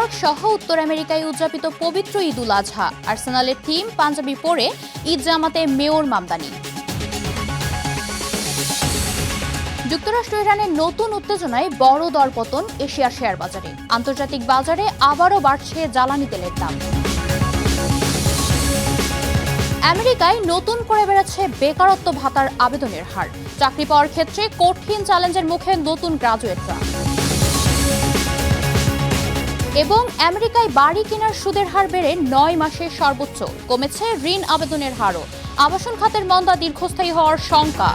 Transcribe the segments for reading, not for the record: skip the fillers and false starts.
York সহ উত্তর আমেরিকায় উদযাপিত পবিত্র ঈদ উল আজহা। আর্সেনালের থিম পাঞ্জাবি পরে ঈদ জামাতে মেয়র মামদানি। যুক্তরাষ্ট্র ইরানের নতুন উত্তেজনায় বড় দরপতন এশিয়ার শেয়ার বাজারে। আন্তর্জাতিক বাজারে আবারও বাড়ছে জ্বালানি তেলের দাম। আমেরিকায় নতুন করে বেড়েছে বেকারত্ব ভাতার আবেদনের হার। চাকরি পাওয়ার ক্ষেত্রে কঠিন চ্যালেঞ্জের মুখে নতুন গ্রাজুয়েটরা। এবং আমেরিকায় বাড়ি কেনার সুদের হার বেড়ে 9 মাসে সর্বোচ্চ। কমেছে ঋণ আবেদনের হারও। আবাসন খাতের মন্দা দীর্ঘস্থায়ী হওয়ার শঙ্কা।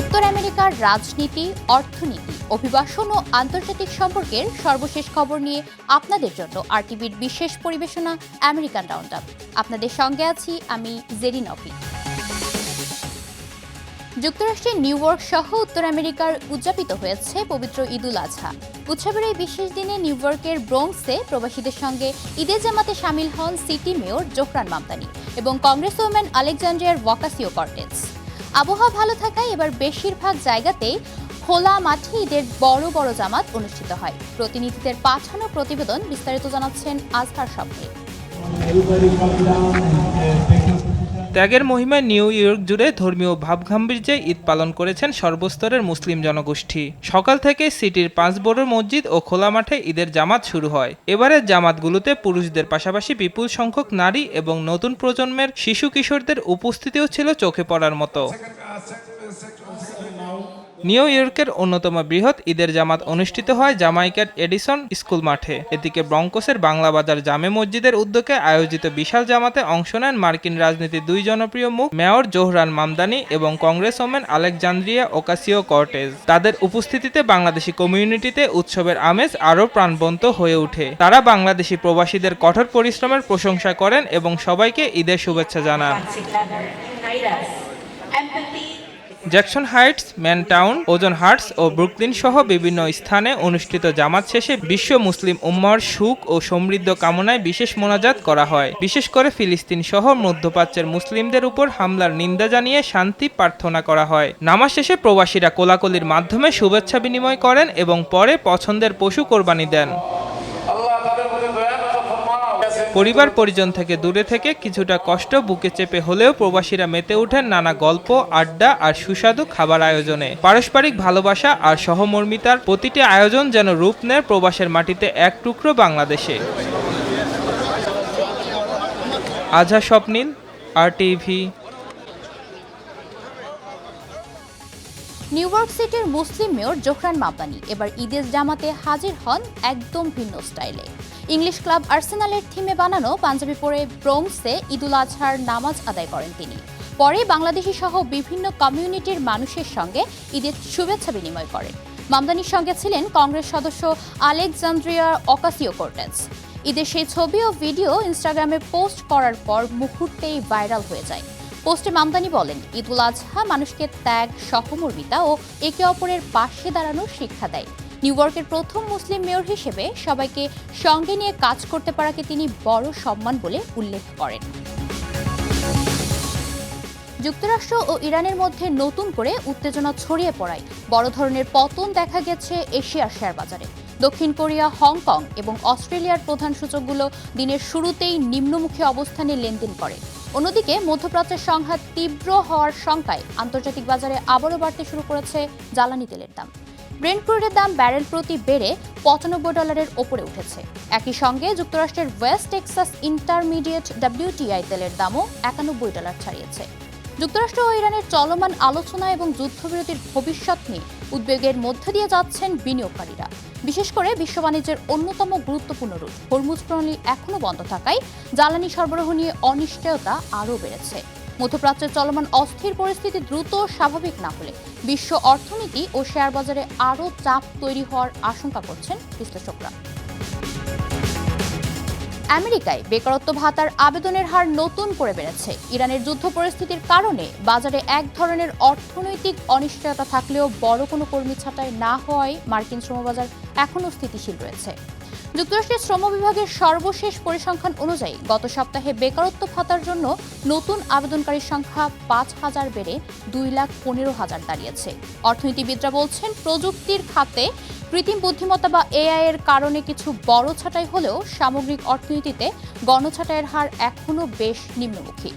উত্তর আমেরিকার রাজনীতি, অর্থনীতি, অভিবাসন ও আন্তর্জাতিক সম্পর্কের সর্বশেষ খবর নিয়ে আপনাদের জন্য আরটিভির বিশেষ পরিবেশনা আমেরিকান রাউন্ডআপ। আপনাদের সঙ্গে আছি আমি জেরিন অফি। যুক্তরাষ্ট্রের নিউ ইয়র্ক সহ উত্তর আমেরিকার উদযাপিত হয়েছে পবিত্র ঈদ উল আজহা। উৎসবের এই বিশেষ দিনে নিউ ইয়র্কের ব্রোঙ্কসে প্রবাসীদের সঙ্গে ঈদের জামাতে সামিল হন সিটি মেয়র জোহরান মামদানি এবং কংগ্রেসওম্যান আলেকজান্দ্রিয়ার ওকাসিও-কর্টেজ। আবহাওয়া ভালো থাকায় এবার বেশিরভাগ জায়গাতেই খোলা মাঠে ঈদের বড় বড় জামাত অনুষ্ঠিত হয়। প্রতিনিধিদের পাঠানো প্রতিবেদন বিস্তারিত জানাচ্ছেন আজহার স্বপ্নে। ত্যাগের মহিমায় নিউ ইয়র্ক জুড়ে ধর্মীয় ভাবগাম্ভীর্যে ঈদ পালন করেছেন সর্বস্তরের মুসলিম জনগোষ্ঠী। সকাল থেকে সিটির 5 বড় মসজিদ ও খোলা মাঠে ঈদের জামাত শুরু হয়। এবারের জামাতগুলোতে পুরুষদের পাশাপাশি বিপুল সংখ্যক নারী এবং নতুন প্রজন্মের শিশু কিশোরদের উপস্থিতিও ছিল চোখে পড়ার মতো। নিউ ইয়র্কের অন্যতম বৃহৎ ঈদের জামাত অনুষ্ঠিত হয় জামাইকার এডিসন স্কুল মাঠে। এদিকে ব্রঙ্কসের বাংলা বাজার জামে মসজিদের উদ্যোগে আয়োজিত বিশাল জামাতে অংশ নেন মার্কিন রাজনীতির 2 জনপ্রিয় মুখ মেয়র জোহরান মামদানি এবং কংগ্রেসওম্যান আলেকজান্দ্রিয়া ওকাসিও-কর্টেজ। তাদের উপস্থিতিতে বাংলাদেশি কমিউনিটিতে উৎসবের আমেজ আরও প্রাণবন্ত হয়ে ওঠে। তারা বাংলাদেশি প্রবাসীদের কঠোর পরিশ্রমের প্রশংসা করেন এবং সবাইকে ঈদের শুভেচ্ছা জানান। জ্যাকসন হাইটস, ম্যানটাউন, ওজন হার্টস ও ব্রুকলিন সহ বিভিন্ন স্থানে অনুষ্ঠিত জামাত শেষে বিশ্ব মুসলিম উম্মাহর সুখ ও সমৃদ্ধ কামনায় বিশেষ মোনাজাত করা হয়। বিশেষ করে ফিলিস্তিন সহ মধ্যপ্রাচ্যের মুসলিমদের উপর হামলার নিন্দা জানিয়ে শান্তি প্রার্থনা করা হয়। নামাজ শেষে প্রবাসীরা কোলাকুলির মাধ্যমে শুভেচ্ছা বিনিময় করেন এবং পরে পছন্দের পশু কোরবানি দেন। পরিবার পরিজন থেকে দূরে থেকে কিছুটা কষ্ট বুকে চেপে হলেও প্রবাসীরা মেতে ওঠেন নানা গল্প, আড্ডা আর সুস্বাদু খাবার আয়োজনে। পারস্পরিক ভালোবাসা আর সহমর্মিতার প্রতিটি আয়োজন যেন রূপ নেয় প্রবাসের মাটিতে এক টুকরো বাংলাদেশে। আজহা স্বপ্নীল, আরটিভি। নিউ ইয়র্ক সিটির মুসলিম মেয়র জোহরান মামদানি এবার ঈদের জামাতে হাজির হন একদম ভিন্ন স্টাইলে। ইংলিশ ক্লাব আর্সেনালের থিমে বানানো পাঞ্জাবি পরে ব্রোঙ্কসে ঈদ উল আজহার নামাজ আদায় করেন তিনি। পরে বাংলাদেশি সহ বিভিন্ন কমিউনিটির মানুষের সঙ্গে ঈদের শুভেচ্ছা বিনিময় করেন। মামদানির সঙ্গে ছিলেন কংগ্রেস সদস্য আলেকজান্দ্রিয়া ওকাসিও-কর্টেজ। ঈদের সেই ছবি ও ভিডিও ইনস্টাগ্রামে পোস্ট করার পর মুহূর্তেই ভাইরাল হয়ে যায়। পোস্টে মামদানি বলেন, ঈদ উল আজহা মানুষকে ত্যাগ, সহমর্মিতা ও একে অপরের পাশে দাঁড়ানোর শিক্ষা দেয়। নিউ ইয়র্কের প্রথম মুসলিম মেয়র হিসেবে সবাইকে সঙ্গে নিয়ে কাজ করতে পারাকে তিনি বড় সম্মান বলে উল্লেখ করেন। যুক্তরাষ্ট্র ও ইরানের মধ্যে নতুন করে উত্তেজনা ছড়িয়ে পড়ায় বড় ধরনের পতন দেখা গেছে এশিয়ার শেয়ার বাজারে। দক্ষিণ কোরিয়া, হংকং এবং অস্ট্রেলিয়ার প্রধান সূচকগুলো দিনের শুরুতেই নিম্নমুখী অবস্থানে লেনদেন করে। অন্যদিকে মধ্যপ্রাচ্যের সংঘাত তীব্র হওয়ার শঙ্কায় আন্তর্জাতিক বাজারে আবারও বাড়তে শুরু করেছে জ্বালানি তেলের দাম। ব্রেন্ট ক্রুডের দাম ব্যারেল প্রতি বেড়ে $95 ওপরে উঠেছে। একই সঙ্গে যুক্তরাষ্ট্রের ওয়েস্ট টেক্সাস ইন্টারমিডিয়েট WTI তেলের দামও $91 ছাড়িয়েছে। যুক্তরাষ্ট্র ও ইরানের চলমান আলোচনা এবং যুদ্ধবিরতির ভবিষ্যৎ নিয়ে উদ্বেগের মধ্য দিয়ে যাচ্ছেন বিনিয়োগকারীরা। বিশেষ করে বিশ্ব বাণিজ্যের অন্যতম গুরুত্বপূর্ণ রুট হরমুজ প্রণালী এখনও বন্ধ থাকায় জ্বালানি সরবরাহ নিয়ে অনিশ্চয়তা আরও বেড়েছে। মধ্যপ্রাচ্যের চলমান অস্থির পরিস্থিতি দ্রুত স্বাভাবিক না হলে বিশ্ব অর্থনীতি ও শেয়ার বাজারে আরও চাপ তৈরি হওয়ার আশঙ্কা করছেন বিশ্লেষকরা। আমেরিকায় বেকারত্ব ভাতার আবেদনের হার নতুন করে বেড়েছে। ইরানের যুদ্ধ পরিস্থিতির কারণে বাজারে এক ধরনের অর্থনৈতিক অনিশ্চয়তা থাকলেও বড় কোনো কর্মী ছাঁটাই না হওয়ায় মার্কিন শ্রমবাজার এখনও স্থিতিশীল রয়েছে। যুক্তরাষ্ট্রের শ্রম বিভাগের সর্বশেষ পরিসংখ্যান অনুযায়ী গত সপ্তাহে বেকারত্ব ভাতার জন্য নতুন আবেদনকারীর সংখ্যা 5,000 বেড়ে 2,15,000 দাঁড়িয়েছে। অর্থনীতিবিদরা বলছেন, প্রযুক্তির খাতে কৃত্রিম বুদ্ধিমত্তা বা এআই এর কারণে কিছু বড় ছাঁটাই হলেও সামগ্রিক অর্থনীতিতে গণছাঁটাইয়ের হার এখনও বেশ নিম্নমুখী।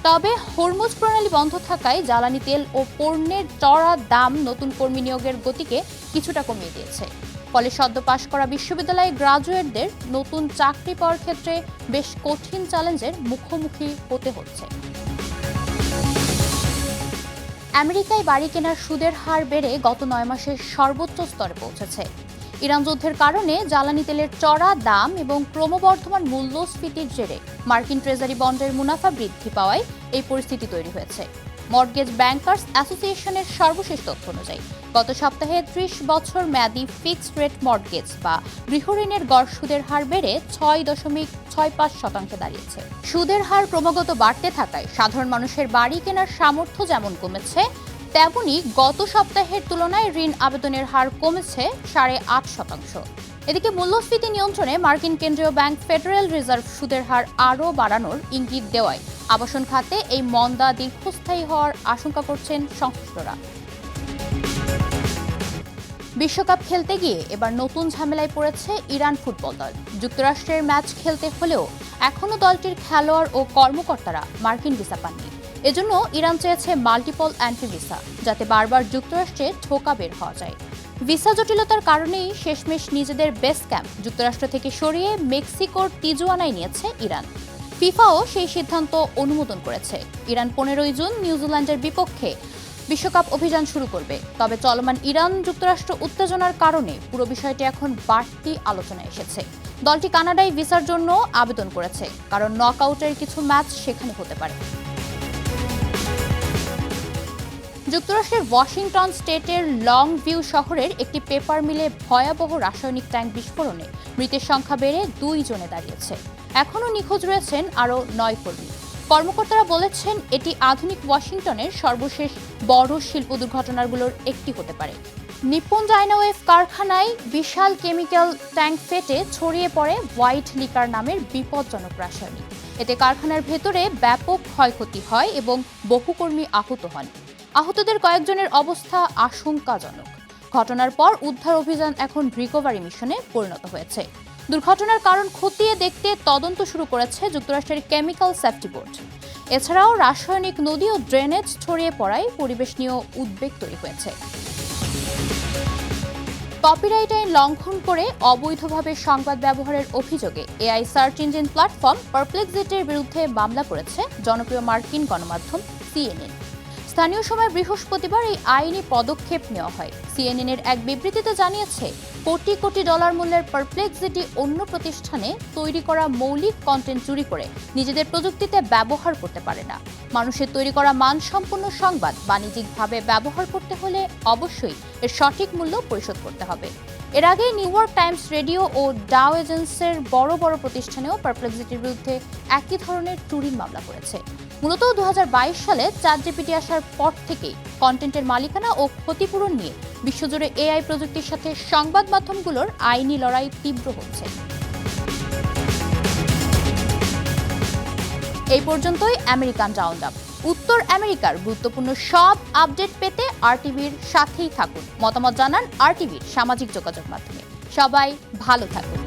তবে হরমুজ প্রণালী বন্ধ থাকায় জ্বালানি তেল ও পণ্যের চড়া দাম নতুন কর্মী নিয়োগের গতিকে কিছুটা কমিয়ে দিয়েছে। ফলে সদ্য পাশ করা বিশ্ববিদ্যালয়ের গ্রাজুয়েটদের নতুন চাকরি পাওয়ার ক্ষেত্রে বেশ কঠিন চ্যালেঞ্জের মুখোমুখি হতে হচ্ছে। আমেরিকায় বাড়ি কেনার সুদের হার বেড়ে গত 9 মাসে সর্বোচ্চ স্তরে পৌঁছেছে। ইরান যুদ্ধের কারণে জ্বালানি তেলের চড়া দাম এবং ক্রমবর্ধমান মূল্যস্ফীতির জেরে মার্কিন ট্রেজারি বন্ডের মুনাফা বৃদ্ধি পাওয়ায় এই পরিস্থিতি তৈরি হয়েছে। মর্টগেজ ব্যাংকার্স অ্যাসোসিয়েশনের সর্বশেষ তথ্য অনুযায়ী গত সপ্তাহে 30 বছর মেয়াদী ফিক্সড রেট মর্টগেজ বা গৃহঋণের গড় সুদের হার বেড়ে 6.65% দাঁড়িয়েছে। সুদের হার ক্রমাগত বাড়তে থাকায় সাধারণ মানুষের বাড়ি কেনার সামর্থ্য যেমন কমেছে, তেমনি গত সপ্তাহের তুলনায় ঋণ আবেদনের হার কমেছে 8.5%। এদিকে মূল্যস্ফীতি নিয়ন্ত্রণে মার্কিন কেন্দ্রীয় ব্যাংক ফেডারেল রিজার্ভ সুদের হার আরও বাড়ানোর ইঙ্গিত দেওয়ায় আবাসন খাতে এই মন্দা দীর্ঘস্থায়ী হওয়ার আশঙ্কা করছেন সংশ্লিষ্টরা। বিশ্বকাপ খেলতে গিয়ে এবার নতুন ঝামেলায় পড়েছে ইরান ফুটবল দল। যুক্তরাষ্ট্রের ম্যাচ খেলতে হলেও এখনও দলটির খেলোয়াড় ও কর্মকর্তারা মার্কিন ভিসা পাননি। এজন্য ইরান চেয়েছে মাল্টিপল এন্ট্রি ভিসা, যাতে বারবার যুক্তরাষ্ট্রে ঠোকা বের হওয়া যায়। ভিসা জটিলতার কারণেই শেষমেশ নিজেদের বেস ক্যাম্প যুক্তরাষ্ট্র থেকে সরিয়ে মেক্সিকোর তিজুয়ানায় নিয়েছে ইরান। ফিফাও সেই সিদ্ধান্ত অনুমোদন করেছে। ইরান 15 জুন নিউজিল্যান্ডের বিপক্ষে বিশ্বকাপ অভিযান শুরু করবে। তবে চলমান ইরান যুক্তরাষ্ট্র উত্তেজনার কারণে পুরো বিষয়টি এখন বাড়তি আলোচনায় এসেছে। দলটি কানাডায় ভিসার জন্য আবেদন করেছে, কারণ নকআউটের কিছু ম্যাচ সেখানে হতে পারে। যুক্তরাষ্ট্রের ওয়াশিংটন স্টেটের লং ভিউ শহরের একটি পেপার মিলে ভয়াবহ রাসায়নিক ট্যাঙ্ক বিস্ফোরণে মৃতের সংখ্যা বেড়ে 2 জনে দাঁড়িয়েছে। এখনও নিখোঁজ রয়েছেন আরও 9 কর্মী। কর্মকর্তারা বলেছেন, এটি আধুনিক ওয়াশিংটনের সর্বশেষ বড় শিল্প দুর্ঘটনাগুলোর একটি হতে পারে। নিপ্পন ডাইনাওয়েভ কারখানায় বিশাল কেমিক্যাল ট্যাঙ্ক ফেটে ছড়িয়ে পড়ে হোয়াইট লিকার নামের বিপজ্জনক রাসায়নিক। এতে কারখানার ভেতরে ব্যাপক ক্ষয়ক্ষতি হয় এবং বহু কর্মী আহত হন। আহতদের কয়েকজনের অবস্থা আশঙ্কাজনক। ঘটনার পর উদ্ধার অভিযান এখন রিকভারি মিশনে পরিণত হয়েছে। দুর্ঘটনার কারণ খতিয়ে দেখতে তদন্ত শুরু করেছে যুক্তরাষ্ট্রের কেমিক্যাল সেফটি বোর্ড। এছাড়াও রাসায়নিক নদী ও ড্রেনেজ ছড়িয়ে পড়ায় পরিবেশ নিয়েও উদ্বেগ তৈরি হয়েছে। কপিরাইট আইন লঙ্ঘন করে অবৈধভাবে সংবাদ ব্যবহারের অভিযোগে এআই সার্চ ইঞ্জিন প্ল্যাটফর্ম পারপ্লেক্সিটির বিরুদ্ধে মামলা করেছে জনপ্রিয় মার্কিন গণমাধ্যম সিএনএন। স্থানীয় সময় বৃহস্পতিবার এই আইনি পদক্ষেপ নেওয়া হয়। সিএনএন এর এক বিবৃতিতে জানিয়েছে, কোটি কোটি ডলার মূল্যের পারপ্লেক্সিটি অন্য প্রতিষ্ঠানে তৈরি করা মৌলিক কন্টেন্ট চুরি করে নিজেদের প্রযুক্তিতে ব্যবহার করতে পারে না। মানুষের তৈরি করা মানসম্পন্ন সংবাদ বাণিজ্যিকভাবে ব্যবহার করতে হলে অবশ্যই এর সঠিক মূল্য পরিশোধ করতে হবে। এর আগে নিউ ইয়র্ক টাইমস রেডিও ও ডাও এজেন্সের বড় বড় প্রতিষ্ঠানেও পারপ্লেক্সিটির বিরুদ্ধে একই ধরনের চুরির মামলা করেছে। মূলত 2022 সালে চ্যাটজিপিটি আসার পর থেকেই কন্টেন্টের মালিকানা ও ক্ষতিপূরণ নিয়ে বিশ্বজুড়ে এআই প্রযুক্তির সাথে সংবাদ মাধ্যমগুলোর আইনি লড়াই তীব্র হচ্ছে। এই পর্যন্তই আমেরিকান রাউন্ড আপ। উত্তর আমেরিকার গুরুত্বপূর্ণ সব আপডেট পেতে আরটিভির সাথেই থাকুন। মতামত জানান আরটিভির সামাজিক যোগাযোগ মাধ্যমে। সবাই ভালো থাকুন।